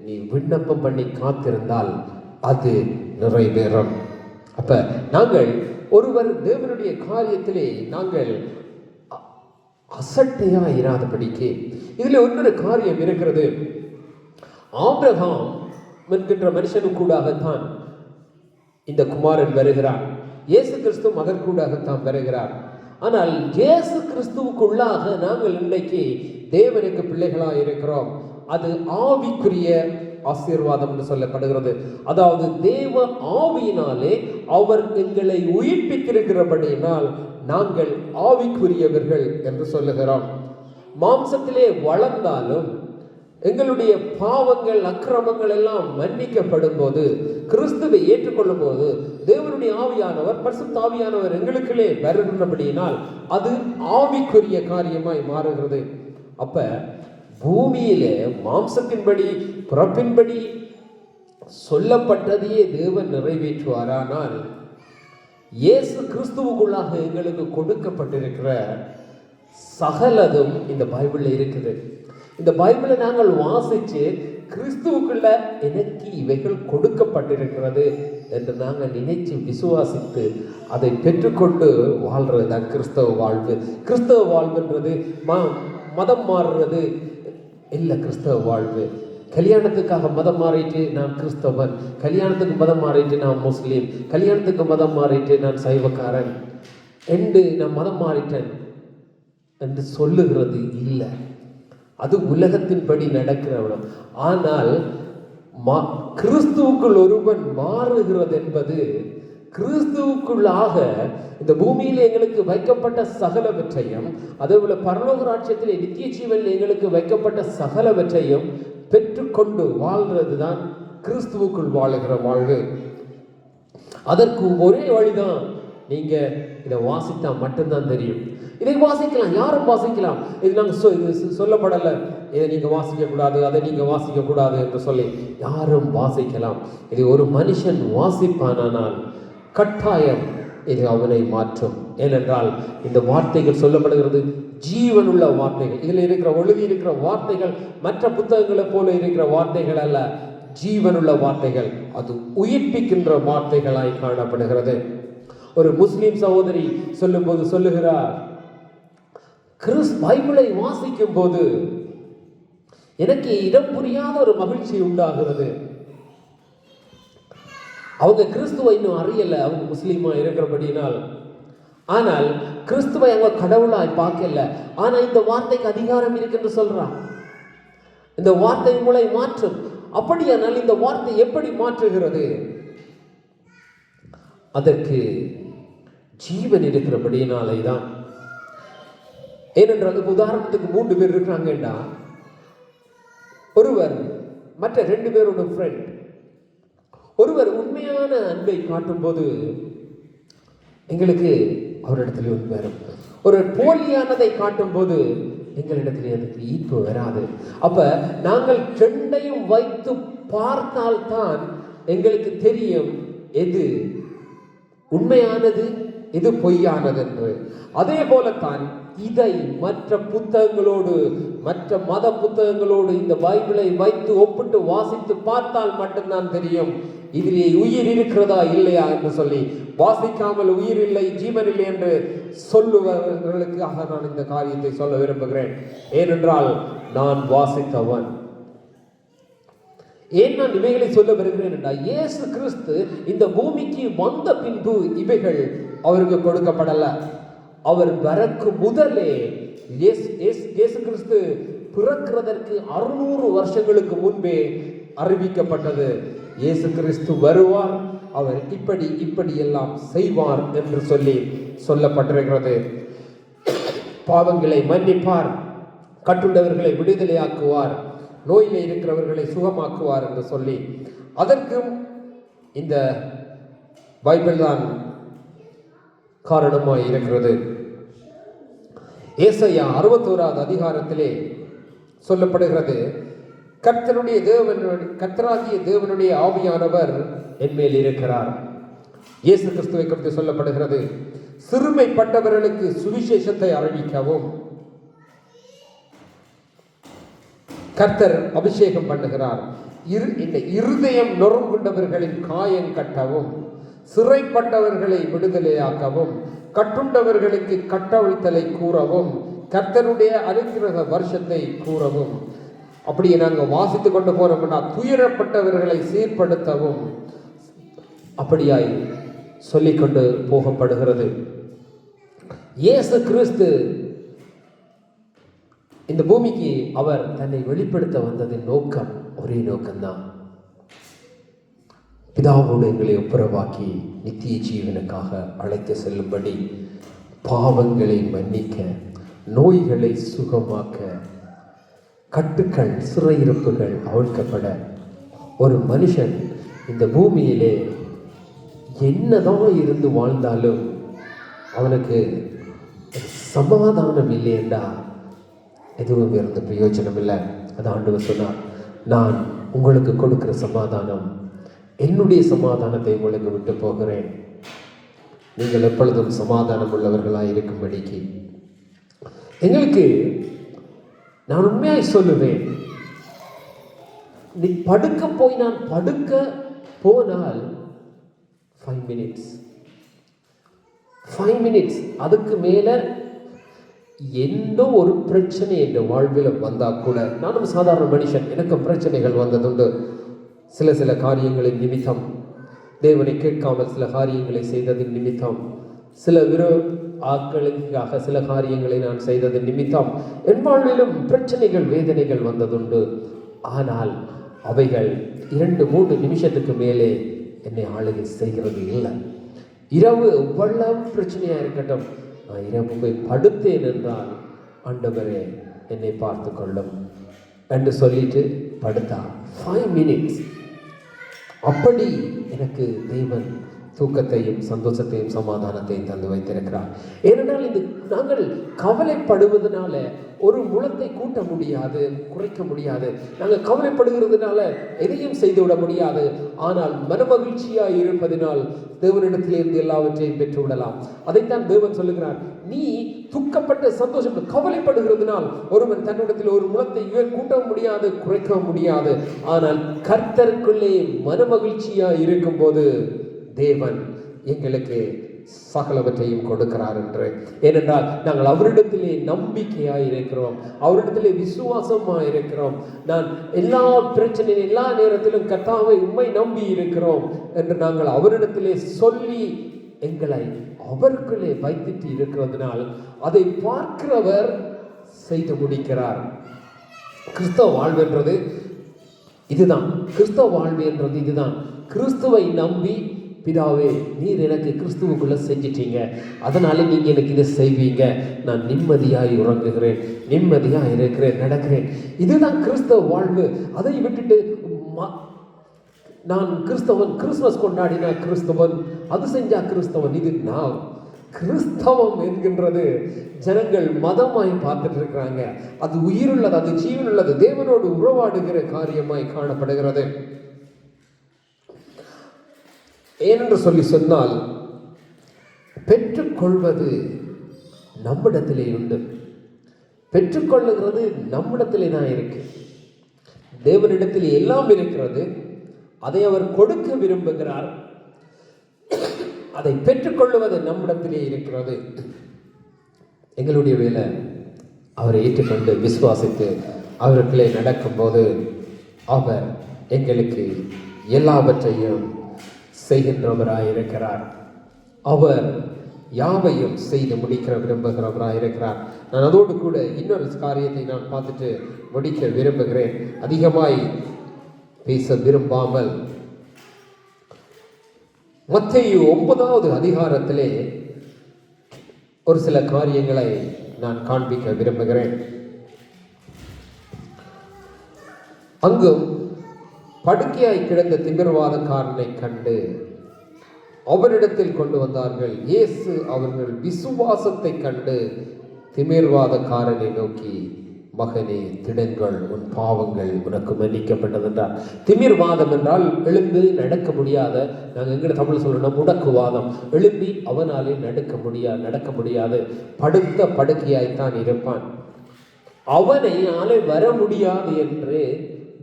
[SPEAKER 1] நீ விண்ணப்பம் பண்ணி காத்திருந்தால் அது நிறைவேறும். அப்ப நாங்கள் ஒருவர் தேவனுடைய காரியத்திலே நாங்கள் அசட்டையா இராதபடிக்கு. இதுல இன்னொரு காரியம் இருக்கிறது. ஆபிரகாம் என்கின்ற மனுஷனுக்கூடாகத்தான் இந்த குமாரன் வருகிறார். இயேசு கிறிஸ்து அதற்கூடாகத்தான் வருகிறார். ஆனால் இயேசு கிறிஸ்துவுக்குள்ளாக நாங்கள் இன்றைக்கு தேவனுக்கு பிள்ளைகளாக இருக்கிறோம். அது ஆவிக்குரிய ஆசீர்வாதம் என்று சொல்லப்படுகிறது. அதாவது தேவ ஆவியினாலே அவர் எங்களை உயிர்ப்பித்திருக்கிறபடியினால் நாங்கள் ஆவிக்குரியவர்கள் என்று சொல்லுகிறோம். மாம்சத்திலே வளர்ந்தாலும் எங்களுடைய பாவங்கள் அக்கிரமங்கள் எல்லாம் மன்னிக்கப்படும் போது, கிறிஸ்துவை ஏற்றுக்கொள்ளும் போது தேவனுடைய ஆவியானவர், பரிசுத்த ஆவியானவர் எங்களுக்குள்ளே வருகிறபடியினால் அது ஆவிக்குரிய காரியமாய் மாறுகிறது. அப்ப பூமியிலே மாம்சத்தின்படி பிறப்பின்படி சொல்லப்பட்டதையே தேவன் நிறைவேற்றுவாரானால், இயேசு கிறிஸ்துவுக்குள்ளாக எங்களுக்கு கொடுக்கப்பட்டிருக்கிற சகலதும் இந்த பைபிள்ல இருக்குது. இந்த பைபிளை நாங்கள் வாசிச்சு கிறிஸ்துவுக்குள்ள எனக்கு இவைகள் கொடுக்கப்பட்டிருக்கிறது என்று நாங்கள் நினைச்சு விசுவாசித்து அதை பெற்றுக்கொண்டு வாழ்றது தான் கிறிஸ்தவ வாழ்வு. கிறிஸ்தவ வாழ்வுன்றது மதம் மாறுறது இல்லை. கிறிஸ்தவ வாழ்வு கல்யாணத்துக்காக மதம் மாறிட்டு நான் கிறிஸ்தவன், கல்யாணத்துக்கு மதம் மாறிட்டு நான் முஸ்லீம், கல்யாணத்துக்கு மதம் மாறிட்டு நான் சைவக்காரன் என்று நான் மதம் மாறிட்டேன் என்று சொல்லுகிறது இல்லை. அது உலகத்தின்படி நடக்கிறவன். ஆனால் கிறிஸ்துவுக்குள் ஒருவன் மாறுகிறது என்பது கிறிஸ்துவுக்குள்ளாக இந்த பூமியில் எங்களுக்கு வைக்கப்பட்ட சகலவற்றையும், அதேபோல பரலோக ராஜ்யத்திலே நித்திய ஜீவனில் எங்களுக்கு வைக்கப்பட்ட சகலவற்றையும் பெற்றுக்கொண்டு வாழ்றது தான் கிறிஸ்துவுக்குள் வாழுகிற வாழ்வு. அதற்கு ஒரே வழிதான், நீங்க இதை வாசித்தா மட்டும்தான் தெரியும். இதை வாசிக்கலாம், யாரும் வாசிக்கலாம். இது நாங்கள் சொல்லப்படலை, இதை நீங்க வாசிக்க கூடாது, அதை நீங்க வாசிக்க கூடாது என்று சொல்லி யாரும் வாசிக்கலாம். இது ஒரு மனுஷன் வாசிப்பானால் கட்டாயம் இது அவனை மாற்றும். ஏனென்றால் இந்த வார்த்தைகள் சொல்லப்படுகிறது ஜீவனுள்ள வார்த்தைகள். இதில் இருக்கிற எழுதி இருக்கிற வார்த்தைகள் மற்ற புத்தகங்களை போல இருக்கிற வார்த்தைகள் அல்ல, ஜீவனுள்ள வார்த்தைகள். அது உயிர்ப்பிக்கின்ற வார்த்தைகளாய் காணப்படுகிறது. ஒரு முஸ்லிம் சகோதரி சொல்லும்போது சொல்லுகிறார், பைபிளை வாசிக்கும் போது எனக்கு இடம் புரியாத ஒரு மகிழ்ச்சி உண்டாகிறது. அவங்க கிறிஸ்துவை இன்னும் அறியல, அவங்க முஸ்லீமா இருக்கிறபடினால். ஆனால் கிறிஸ்துவை அவங்க கடவுளாய் பார்க்கல. ஆனா இந்த வார்த்தைக்கு அதிகாரம் இருக்குன்னு சொல்றான். இந்த வார்த்தை உங்களை மாற்றும். அப்படியானால் இந்த வார்த்தை எப்படி மாற்றுகிறது? அதற்கு ஜீவன் இருக்கிறபடினாலே தான். ஏனென்றால் உதாரணத்துக்கு 3 பேர் இருக்கிறாங்கடா, ஒருவர் மற்ற 2 பேரோட ஃப்ரெண்ட். ஒருவர் உண்மையான அன்பை காட்டும் போது எங்களுக்கு அவரிடத்துல உண்மை இருக்கும். ஒரு போலியானதை காட்டும் போது எங்களிடத்துல அதுக்கு ஈர்ப்பு வராது. அப்ப நாங்கள் 2ஐயும் வைத்து பார்த்தால்தான் எங்களுக்கு தெரியும் எது உண்மையானது எது பொய்யானது என்று. அதே போலத்தான் இதை மற்ற புத்தகங்களோடு, மற்ற மத புத்தகங்களோடு இந்த பைபிளை வைத்து ஒப்பிட்டு வாசித்து பார்த்தால் மட்டும்தான் தெரியும் இதிலே உயிர் இருக்கிறதா இல்லையா என்று சொல்லி. வாசிக்காமல் உயிர் இல்லை, ஜீவன் இல்லை என்று சொல்லுவவர்களுக்காக நான் இந்த காரியத்தை சொல்ல விரும்புகிறேன். ஏனென்றால் நான் வாசித்தவன். ஏன் நான் இவைகளை சொல்ல வருகிறேன் என்றால், இயேசு கிறிஸ்து இந்த பூமிக்கு வந்த பின்பு இவைகள் அவருக்கு கொடுக்கப்படல. அவர் வரக்கு முதலே இயேசு கிறிஸ்து பிறக்கிறதற்கு 600 வருஷங்களுக்கு முன்பே அறிவிக்கப்பட்டது. இயேசு கிறிஸ்து வருவார், அவர் இப்படி இப்படி எல்லாம் செய்வார் என்று சொல்லி சொல்லப்பட்டிருக்கிறது. பாவங்களை மன்னிப்பார், கட்டுண்டவர்களை விடுதலையாக்குவார், நோயிலே இருக்கிறவர்களை சுகமாக்குவார் என்று சொல்லி, அதற்கும் இந்த பைபிள் தான் காரணமாய் இருக்கிறது. ஏசாயா 61வது அதிகாரத்திலே சொல்லப்படுகிறது, கர்த்தராகிய தேவனுடைய ஆவியானவர் என்மேல் இருக்கிறார். இயேசு கிறிஸ்துவை குறித்து சொல்லப்படுகிறது, சிறுமைப்பட்டவர்களுக்கு சுவிசேஷத்தை அறிவிக்கவும் கர்த்தர் அபிஷேகம் பண்ணுகிறார். இருதயம் நொறுங்குண்டவர்களின் காயம் கட்டவும், சிறைப்பட்டவர்களை விடுதலையாக்கவும், கட்டுண்டவர்களுக்கு கட்டவிழ்த்தலை கூறவும், கர்த்தருடைய அனுக்கிரக வருஷத்தை கூறவும், அப்படியே நாங்கள் வாசித்து கொண்டு போறோம்னா துயரப்பட்டவர்களை சீர்படுத்தவும் அப்படியாய் சொல்லிக்கொண்டு போகப்படுகிறது. இயேசு கிறிஸ்து இந்த பூமிக்கு அவர் தன்னை வெளிப்படுத்த வந்ததின் நோக்கம் ஒரே நோக்கம்தான், பிதாவோடு எங்களை ஒப்புரவாக்கி நித்திய ஜீவனுக்காக அழைத்து செல்லும்படி, பாவங்களை மன்னிக்க, நோய்களை சுகமாக்க, கட்டுக்கள் சிறையிருப்புகள் அவிழ்க்கப்பட. ஒரு மனுஷன் இந்த பூமியிலே என்னதான் இருந்து வாழ்ந்தாலும் அவனுக்கு சமாதானம் இல்லையென்றா எதுவும் இருந்து பிரயோஜனம் இல்லை. அது ஆண்டவர் சொன்னார், நான் உங்களுக்கு கொடுக்கிற சமாதானம் என்னுடைய சமாதானத்தை உங்களுக்கு விட்டு போகிறேன், நீங்கள் எப்பொழுதும் சமாதானம் உள்ளவர்களாக இருக்கும்படிக்கு. எங்களுக்கு நான் உண்மையாய் சொல்லுவேன், நீ படுக்க போய் நான் படுக்க போனால் 5 மினிட்ஸ் அதுக்கு மேல எந்த ஒரு பிரச்சனை என்ற வாழ்வில் வந்தா கூட, நானும் சாதாரண மனுஷன், எனக்கும் பிரச்சனைகள் வந்ததுண்டு. சில காரியங்களின் நிமித்தம், தேவனை கேட்காமல் சில காரியங்களை செய்ததின் நிமித்தம், சில ஆட்களுக்காக சில காரியங்களை நான் செய்ததின் நிமித்தம் என் வாழ்விலும் பிரச்சனைகள் வேதனைகள் வந்ததுண்டு. ஆனால் அவைகள் 2-3 நிமிஷத்துக்கு மேலே என்னை ஆளுகை செய்கிறது இல்லை. இரவு எவ்வளவு பிரச்சனையா இருக்கட்டும், நான் இரவு போய் படுத்தேன் என்றால் ஆண்டவரே என்னை பார்த்து கொள்ளும் என்று சொல்லிட்டு படுத்தா 5 மினிட்ஸ் அப்படி எனக்கு தேவன் தூக்கத்தையும் சந்தோஷத்தையும் சமாதானத்தையும் தந்து வைத்திருக்கிறார். ஏனென்றால் இந்த நாங்கள் கவலைப்படுவதனால ஒரு முழத்தை கூட்ட முடியாது, குறைக்க முடியாது. நாங்கள் கவலைப்படுகிறதுனால எதையும் செய்துவிட முடியாது. ஆனால் மனமகிழ்ச்சியாய் இருப்பதனால் தேவனிடத்திலிருந்து எல்லாவற்றையும் பெற்று விடலாம். அதைத்தான் தேவன் சொல்லுகிறார், நீ துக்கப்பட்ட சந்தோஷம் கவலைப்படுகிறதுனால் ஒருவன் தன்னிடத்தில் ஒரு முழத்தை கூட்டவும் முடியாது, குறைக்கவும் முடியாது. ஆனால் கர்த்தருக்குள்ளே மனமகிழ்ச்சியாய் இருக்கும் போது தேவன் எங்களுக்கு சகலவற்றையும் கொடுக்கிறார் என்று. ஏனென்றால் நாங்கள் அவரிடத்திலே நம்பிக்கையாய் இருக்கிறோம், அவரிடத்திலே விசுவாசமாய் இருக்கிறோம். நான் எல்லா பிரச்சனையும் எல்லா நேரத்திலும் கர்த்தாவை உம்மை நம்பி இருக்கிறோம் என்று நாங்கள் அவரிடத்திலே சொல்லி எங்களை அவருக்குள்ளே வைத்துட்டு இருக்கிறதுனால் அதை பார்க்கிறவர் செய்து முடிக்கிறார். கிறிஸ்தவ வாழ்வு என்றது இதுதான். கிறிஸ்தவ வாழ்வு என்றது இதுதான். கிறிஸ்துவை நம்பி, பிதாவே நீர் எனக்கு கிறிஸ்துவுக்குள்ள செஞ்சிட்டீங்க, அதனால நீங்க எனக்கு இதை செய்வீங்க, நான் நிம்மதியாய் உறங்குகிறேன், நிம்மதியாக இருக்கிறேன், நடக்கிறேன். இதுதான் கிறிஸ்தவ வாழ்வு. அதை விட்டுட்டு நான் கிறிஸ்தவன், கிறிஸ்துமஸ் கொண்டாடினா கிறிஸ்தவன், அது செஞ்சா கிறிஸ்தவன், இது நான் கிறிஸ்தவம் என்கின்றது ஜனங்கள் மதமாய் பார்த்துட்டு இருக்கிறாங்க. அது உயிருள்ளது, அது ஜீவனுள்ளது, தேவனோடு உறவாடுகிற காரியமாய் காணப்படுகிறது. ஏனென்று சொல்லி சொன்னால், பெற்றுக்கொள்வது நம்மிடத்திலே உண்டு, பெற்றுக்கொள்ளுகிறது நம்மிடத்திலே தான் இருக்கு. தேவனிடத்தில் எல்லாம் இருக்கிறது, அதை அவர் கொடுக்க விரும்புகிறார், அதை பெற்றுக்கொள்ளுவது நம்மிடத்திலே இருக்கிறது. எங்களுடைய வேலை அவரை ஏற்றுக்கொண்டு விசுவாசித்து அவருக்குள்ளே நடக்கும்போது அவர் எங்களுக்கு எல்லாவற்றையும் செய்கின்றவராய் இருக்கிறார். அவர் யாவையும் செய்து முடிக்கிற விரும்புகிறவராய் இருக்கிறார். நான் அதோடு கூட இன்னொரு காரியத்தை நான் பார்த்துட்டு முடிக்க விரும்புகிறேன். அதிகமாய் பேச விரும்பாமல் மத்தேயு 9வது அதிகாரத்திலே ஒரு சில காரியங்களை நான் காண்பிக்க விரும்புகிறேன். அங்கும் படுக்கையாய் கிடந்த திமிர்வாதக்காரனை கண்டு அவரிடத்தில் கொண்டு வந்தார்கள். இயேசு அவர்கள் விசுவாசத்தை கண்டு திமிர்வாதக்காரனை நோக்கி, மகனே திடங்கள், உன் பாவங்கள் உனக்கு மன்னிக்கப்பட்டது என்றார். திமிர்வாதம் என்றால் எழுந்து நடக்க முடியாத, நாங்கள் எங்கட தமிழ் சொல்லணும் முடக்குவாதம். எழும்பி அவனாலே நடக்க முடியாது, படுத்த படுக்கையாய்த்தான் இருப்பான். அவனாலே வர முடியாது என்று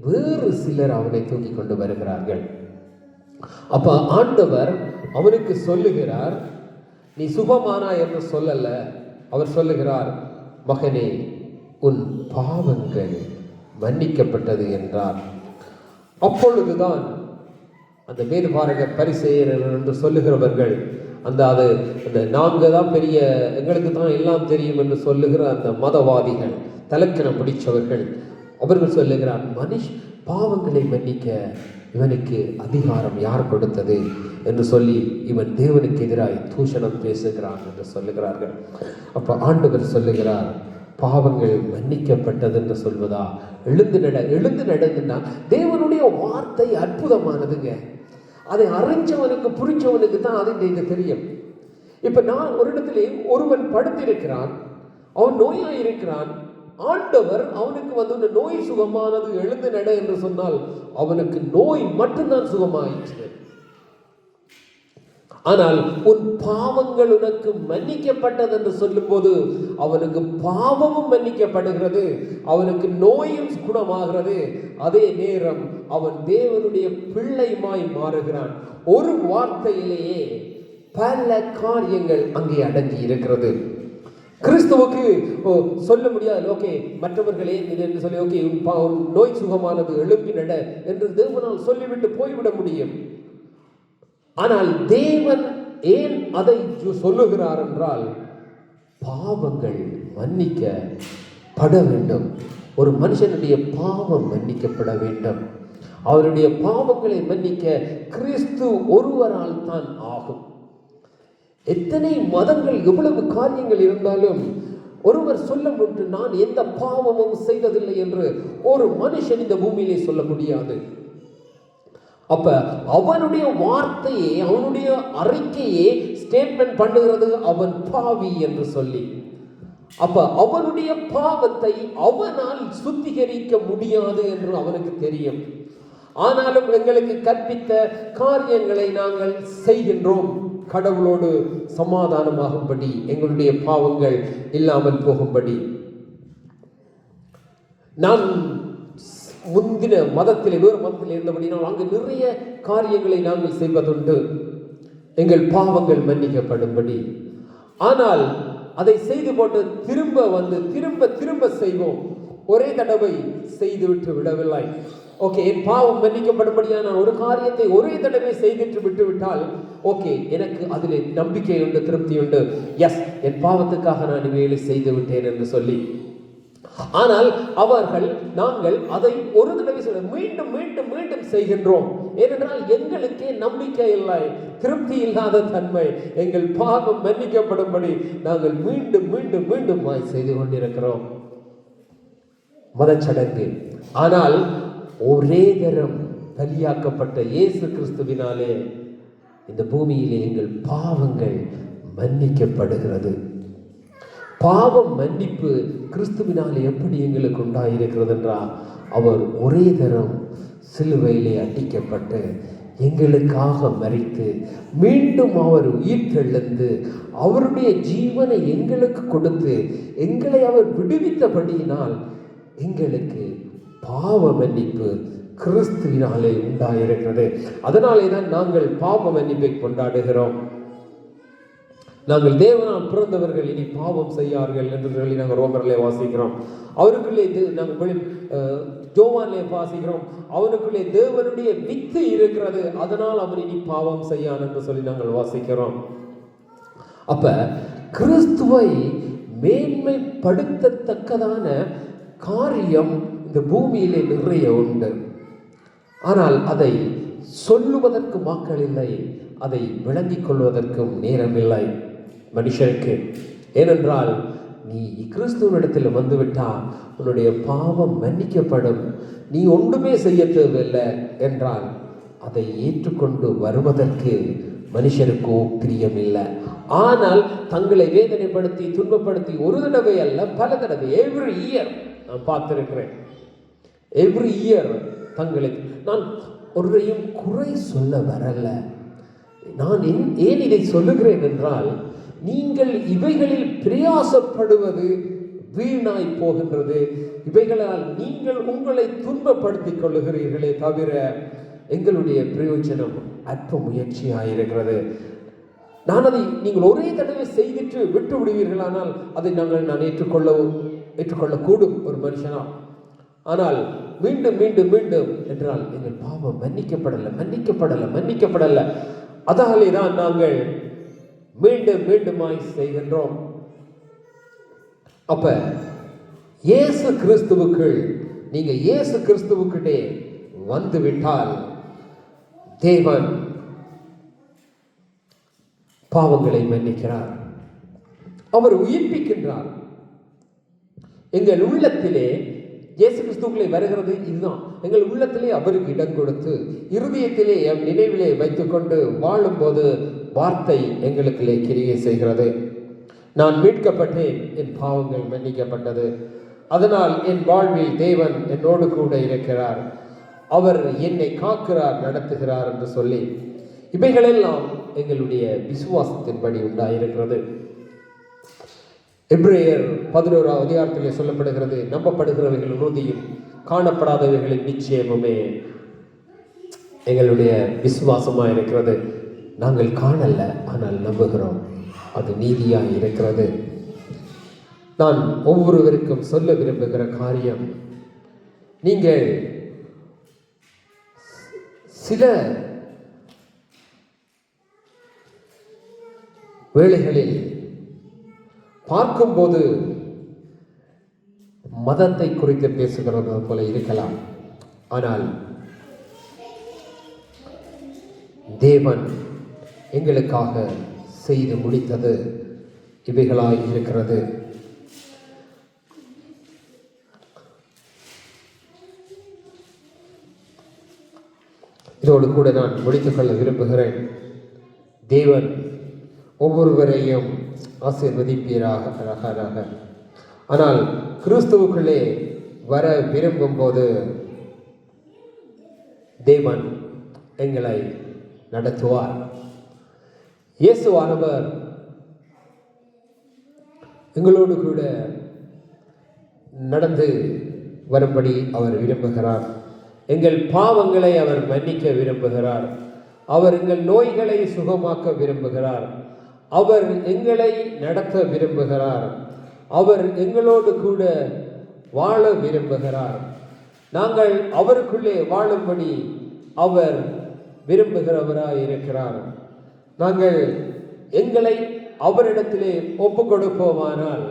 [SPEAKER 1] வேறு சிலர் அவனை தூக்கி கொண்டு வருகிறார்கள். அப்ப ஆண்டவர் அவனுக்கு சொல்லுகிறார், நீ சுகமானா என்று சொல்லல, அவர் சொல்லுகிறார், மகனே, உன் பாவங்கள் மன்னிக்கப்பட்டது என்றார். அப்பொழுதுதான் அந்த வேதபாரகர் பரிசேயர் என்று சொல்லுகிறவர்கள், அந்த நாங்கள் தான் பெரிய, எங்களுக்கு தான் எல்லாம் தெரியும் என்று சொல்லுகிற அந்த மதவாதிகள், தலக்கணம் முடிச்சவர்கள், அவர்கள் சொல்லுகிறார், பாவங்களை மன்னிக்க இவனுக்கு அதிகாரம் யார் கொடுத்தது என்று சொல்லி இவன் தேவனுக்கு எதிராய் தூஷணம் பேசுகிறான் என்று சொல்லுகிறார்கள். அப்ப ஆண்டவர் சொல்லுகிறார், பாவங்கள் மன்னிக்கப்பட்டது என்று சொல்வதா? எழுந்து நடந்துன்னா தேவனுடைய வார்த்தை அற்புதமானதுங்க. அதை அறிஞ்சவனுக்கு புரிஞ்சவனுக்கு தான் அது தெரியும். இப்ப நான் ஒரு இடத்துல ஒருவன் படுத்திருக்கிறான், அவன் நோயாயிருக்கிறான், ஆண்டவர் அவனுக்கு வந்து நோய் சுகமானது, எழுந்து நட என்று சொன்னால் அவனுக்கு நோய் மட்டும்தான் சுகமாயிற்று. ஆனால் உன் பாவங்கள் உனக்கு மன்னிக்கப்பட்டது என்று சொல்லும் போது அவனுக்கு பாவமும் மன்னிக்கப்படுகிறது, அவனுக்கு நோயும் குணமாகிறது. அதே நேரம் அவன் தேவனுடைய பிள்ளைமாய் மாறுகிறான். ஒரு வார்த்தையிலேயே பல காரியங்கள் அங்கே அடங்கி இருக்கிறது. கிறிஸ்துவுக்கு சொல்ல முடியாது, ஓகே மற்றவர்களே என்று சொல்லி, ஓகே நோய் சுகமானது, எழுப்பி நட என்று தேவனால் சொல்லிவிட்டு போய்விட முடியும். ஆனால் தேவன் ஏன் அதை சொல்லுகிறார் என்றால், பாவங்கள் மன்னிக்கப்பட வேண்டும். ஒரு மனுஷனுடைய பாவம் மன்னிக்கப்பட வேண்டும். அவருடைய பாவங்களை மன்னிக்க கிறிஸ்து ஒருவரால் தான் ஆகும். எத்தனை மதங்கள், எவ்வளவு காரியங்கள் இருந்தாலும் ஒருவர் சொல்ல முடியும், நான் எந்த பாவமும் செய்வதில்லை என்று ஒரு மனுஷன் இந்த பூமியிலே சொல்ல முடியாது. அப்ப அவனுடைய வார்த்தையே, அவனுடைய அறிக்கையே ஸ்டேட்மெண்ட் பண்ணுகிறது அவன் பாவி என்று சொல்லி. அப்ப அவனுடைய பாவத்தை அவனால் சுத்திகரிக்க முடியாது என்று அவனுக்கு தெரியும். ஆனாலும் எங்களுக்கு கற்பித்த காரியங்களை நாங்கள் செய்கின்றோம், கடவுளோடு சமாதானமாகும்படி, எங்களுடைய பாவங்கள் இல்லாமல் போகும்படி. நான் முந்தின மதத்தில், வேறு மதத்தில் இருந்தபடினால் அங்கு நிறைய காரியங்களை நாங்கள் செய்வதுண்டு, எங்கள் பாவங்கள் மன்னிக்கப்படும்படி. ஆனால் அதை செய்து போட்டு திரும்ப செய்வோம். ஒரே தடவை செய்துவிட்டு விடவில்லை. ஓகே, என் பாவம் மன்னிக்கப்படும்படியான ஒரு காரியத்தை ஒரே தடவை செய்துட்டு விட்டு விட்டால், ஓகே, எனக்கு அதில் நம்பிக்கை உண்டு, திருப்தி உண்டு, எஸ், என் பாவத்துக்காக நான் வேலை செய்து விட்டேன் என்று சொல்லி. ஆனால் நாங்கள் அதை ஒரு தடவை மீண்டும் மீண்டும் மீண்டும் செய்கின்றோம். ஏனென்றால் எங்களுக்கே நம்பிக்கை இல்லை, திருப்தி இல்லாத தன்மை, எங்கள் பாவம் மன்னிக்கப்படும்படி நாங்கள் மீண்டும் மீண்டும் மீண்டும் செய்து கொண்டிருக்கிறோம். மதச்சடங்கு. ஆனால் ஒரே தரம் பலியாக்கப்பட்ட இயேசு கிறிஸ்துவினாலே இந்த பூமியிலே எங்கள் பாவங்கள் மன்னிக்கப்படுகிறது. பாவம் மன்னிப்பு கிறிஸ்துவினாலே எப்படி எங்களுக்கு உண்டாயிருக்கிறது என்றால், அவர் ஒரே தரம் சிலுவையிலே அடிக்கப்பட்டு எங்களுக்காக மரித்து மீண்டும் அவர் உயிர் தெழுந்து அவருடைய ஜீவனை எங்களுக்கு கொடுத்து எங்களை அவர் விடுவித்தபடியினால் எங்களுக்கு பாவ மன்னிப்பு கிறிஸ்துவினாலே உண்டாயிருக்கிறது. அதனாலே தான் நாங்கள் பாவ மன்னிப்பை கொண்டாடுகிறோம். நாங்கள் தேவனால் பிறந்தவர்கள் இனி பாவம் செய்யார்கள் என்று சொல்லி நாங்கள் ரோமரிலே வாசிக்கிறோம். அவருக்குள்ளே நாங்கள் ஜோவானிலே வாசிக்கிறோம், அவனுக்குள்ளே தேவனுடைய வித்து இருக்கிறது, அதனால் அவன் இனி பாவம் செய்யான் என்று சொல்லி நாங்கள் வாசிக்கிறோம். அப்ப கிறிஸ்துவை மேன்மைப்படுத்தத்தக்கதான காரியம் இந்த பூமியிலே நிறைய உண்டு. ஆனால் அதை சொல்லுவதற்கு மக்கள் இல்லை, அதை விளங்கிக் கொள்வதற்கும் நேரம் இல்லை மனுஷருக்கு. ஏனென்றால் நீ கிறிஸ்துவனிடத்தில் வந்துவிட்டால் உன்னுடைய பாவம் மன்னிக்கப்படும், நீ ஒன்றுமே செய்ய தேவையில்லை என்றால் அதை ஏற்றுக்கொண்டு வருவதற்கு மனுஷருக்கோ பிரியம் இல்லை. ஆனால் தங்களை வேதனைப்படுத்தி துன்பப்படுத்தி ஒரு தடவை அல்ல, பல தடவை, எவ்ரி இயர் நான் பார்த்திருக்கிறேன். எவ்ரி இயர் தங்களை, நான் ஒருவரையும் குறை சொல்ல வரல. நான் ஏன் இதை சொல்லுகிறேன் என்றால், நீங்கள் இவைகளில் பிரயாசப்படுவது வீணாய் போகின்றது. இவைகளால் நீங்கள் உங்களை துன்பப்படுத்திக் நான் அதை நீங்கள் ஒரே தடவை செய்துட்டு விட்டு விடுவீர்களானால் அதை நான் ஏற்றுக்கொள்ளக்கூடும் ஒரு மனுஷனால். ஆனால் மீண்டும் மீண்டும் மீண்டும் என்றால் எங்கள் பாவம் மன்னிக்கப்படலை. அதாலே தான் நாங்கள் மீண்டும் மீண்டுமாய் செய்கின்றோம். அப்ப இயேசு கிறிஸ்துவுக்குள் நீங்க இயேசு கிறிஸ்துவுக்கிட்டே வந்து விட்டால் தேவன் பாவங்களை மன்னிக்கிறார், அவர் உயிர்ப்பிக்கின்றார். எங்கள் உள்ளத்திலே இயேசு கிறிஸ்துவுக்குள்ளே வருகிறது இதுதான். எங்கள் உள்ளத்திலே அவருக்கு இடம் கொடுத்து இருதயத்திலே நினைவிலே வைத்துக்கொண்டு வாழும் போது வார்த்தை எங்களுக்குள்ளே கிரியை செய்கிறது. நான் மீட்கப்பட்டேன், என் பாவங்கள் மன்னிக்கப்பட்டது, அதனால் என் வாழ்வில் தேவன் என்னோடு கூட இருக்கிறார், அவர் என்னை காக்கிறார், நடத்துகிறார் என்று சொல்லி இவைகளெல்லாம் எங்களுடைய விசுவாசத்தின்படி உண்டாயிருக்கிறது. எபிரேயர் 11ஆம் அதிகாரத்திலே சொல்லப்படுகிறது, நம்பப்படுகிறவைகள் உறுதியும் காணப்படாதவைகளின் நிச்சயமுமே எங்களுடைய விசுவாசமாக இருக்கிறது. நாங்கள் காணல, ஆனால் நம்புகிறோம், அது நீதியாக இருக்கிறது. நான் ஒவ்வொருவருக்கும் சொல்ல விரும்புகிற காரியம், நீங்கள் சில வேளைகளில் பார்க்கும்போது மதத்தை குறித்து பேசுகிறது போல இருக்கலாம், ஆனால் தேவன் எங்களுக்காக செய்து முடித்தது இவைகளாய் இருக்கிறது. இதோடு கூட நான் முடித்துக் கொள்ள விரும்புகிறேன். தேவன் ஒவ்வொருவரையும் ஆசீர்வதிப்பீராக. ஆனால் கிறிஸ்துவுக்குள்ளே வர விரும்பும் போது தேவன் எங்களை நடத்துவார். இயேசுவானவர் எங்களோடு கூட நடந்து வரும்படி அவர் விரும்புகிறார். எங்கள் பாவங்களை அவர் மன்னிக்க விரும்புகிறார். அவர் எங்கள் நோய்களை சுகமாக்க விரும்புகிறார். அவர் எங்களை நடத்த விரும்புகிறார். அவர் எங்களோடு கூட வாழ விரும்புகிறார். நாங்கள் அவருக்குள்ளே வாழும்படி அவர் விரும்புகிறவராய் இருக்கிறார். நாங்கள் எங்களை அவரிடத்திலே ஒப்புக் கொடுப்போமானால்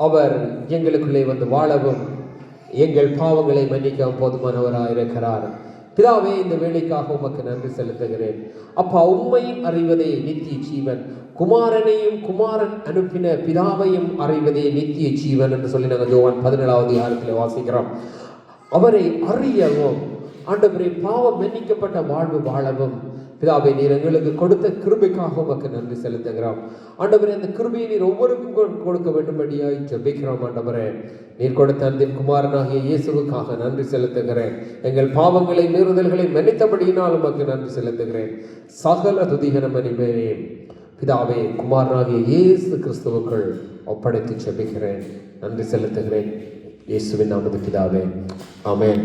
[SPEAKER 1] அவர் எங்களுக்குள்ளே வந்து வாழவும் எங்கள் பாவங்களை மன்னிக்கவும் போதுமானவராக இருக்கிறார். பிதாவே, இந்த வேலைக்காக உமக்கு நன்றி செலுத்துகிறேன். அப்பா, உம்மை அறிவதே நித்திய ஜீவன், குமாரனையும் குமாரன் அனுப்பின பிதாவையும் அறிவதே நித்திய ஜீவன் என்று சொல்லி நாங்கள் யோவான் 17ஆம் அதிகாரத்தில் வாசிக்கிறோம். அவரை அறியவும் ஆண்டவரே பாவம் மன்னிக்கப்பட்ட வாழ்வு வாழவும் பிதாவை நீர் எங்களுக்கு கொடுத்த கிருபைக்காக உமக்கு நன்றி செலுத்துகிறோம். ஆண்டவரே, அந்த கிருபையை நீர் ஒவ்வொருக்கும் கொடுக்க வேண்டும்படியாய் ஜெபிக்கிறோம். ஆண்டவரே, நீர் கொடுத்த அன்பின் குமாரனாகிய இயேசுவுக்காக நன்றி செலுத்துகிறேன். எங்கள் பாவங்களை மீறுதல்களை மன்னித்தபடியினால் உமக்கு நன்றி செலுத்துகிறேன். சகல துதிகன மகிமையை பிதாவே குமாரனாகிய இயேசு கிறிஸ்துவுக்குள் ஒப்படைத்து ஜெபிக்கிறேன், நன்றி செலுத்துகிறேன். இயேசுவின் நாமத்தில் பிதாவே, ஆமென்.